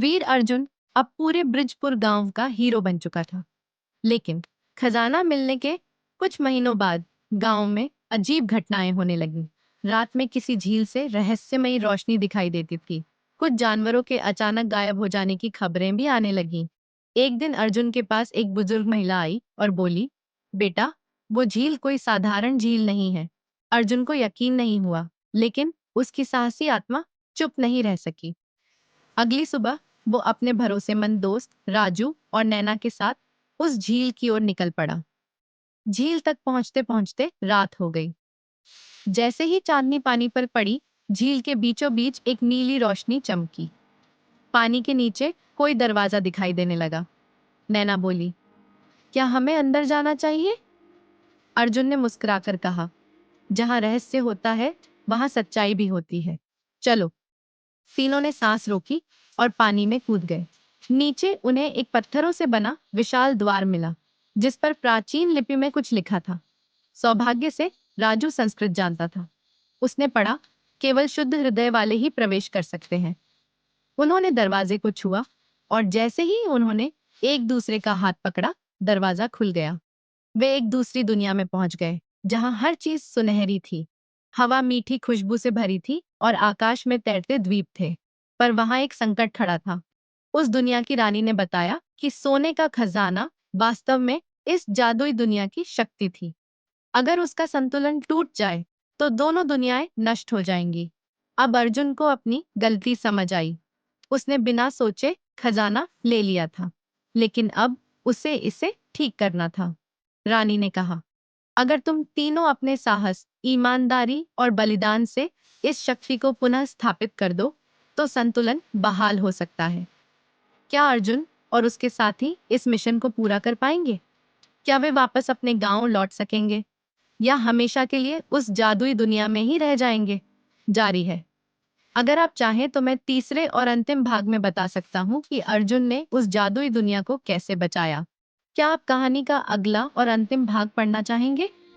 वीर अर्जुन अब पूरे बृजपुर गांव का हीरो बन चुका था। लेकिन खजाना मिलने के कुछ महीनों बाद गांव में अजीब घटनाएं होने लगीं। रात में किसी झील से रहस्यमयी रोशनी दिखाई देती थी। कुछ जानवरों के अचानक गायब हो जाने की खबरें भी आने लगीं। एक दिन अर्जुन के पास एक बुजुर्ग महिला आई और बोली, बेटा, वो झील कोई साधारण झील नहीं है। अर्जुन को यकीन नहीं हुआ, लेकिन उसकी साहसी आत्मा चुप नहीं रह सकी। अगली सुबह वो अपने भरोसेमंद दोस्त राजू और नैना के साथ उस झील की ओर निकल पड़ा। झील तक पहुंचते पहुंचते रात हो गई। जैसे ही चांदनी पानी पर पड़ी, झील के बीचों बीच एक नीली रोशनी चमकी। पानी के नीचे कोई दरवाजा दिखाई देने लगा। नैना बोली, क्या हमें अंदर जाना चाहिए? अर्जुन ने मुस्कुराकर कहा, जहां रहस्य होता है वहां सच्चाई भी होती है। चलो। तीनों ने सांस रोकी और पानी में कूद गए। नीचे उन्हें एक पत्थरों से बना विशाल द्वार मिला, जिस पर प्राचीन लिपि में कुछ लिखा था। सौभाग्य से राजू संस्कृत जानता था। उसने पढ़ा, केवल शुद्ध हृदय वाले ही प्रवेश कर सकते हैं। उन्होंने दरवाजे को छुआ और जैसे ही उन्होंने एक दूसरे का हाथ पकड़ा, दरवाजा खुल गया। वे एक दूसरी दुनिया में पहुंच गए, जहां हर चीज सुनहरी थी। हवा मीठी खुशबू से भरी थी और आकाश में तैरते द्वीप थे। पर वहां एक संकट खड़ा था। उस दुनिया की रानी ने बताया कि सोने का खजाना वास्तव में इस जादुई दुनिया की शक्ति थी। अगर उसका संतुलन टूट जाए तो दोनों दुनियाएं नष्ट हो जाएंगी। अब अर्जुन को अपनी गलती समझ आई। उसने बिना सोचे खजाना ले लिया था, लेकिन अब उसे इसे ठीक करना था। रानी ने कहा, अगर तुम तीनों अपने साहस, ईमानदारी और बलिदान से इस शक्ति को पुनः स्थापित कर दो, तो संतुलन बहाल हो सकता है। क्या अर्जुन और उसके साथी इस मिशन को पूरा कर पाएंगे? क्या वे वापस अपने गांव लौट सकेंगे, या हमेशा के लिए उस जादुई दुनिया में ही रह जाएंगे? जारी है। अगर आप चाहें तो मैं तीसरे और अंतिम भाग में बता सकता हूँ कि अर्जुन ने उस जादुई दुनिया को कैसे बचाया। क्या आप कहानी का अगला और अंतिम भाग पढ़ना चाहेंगे?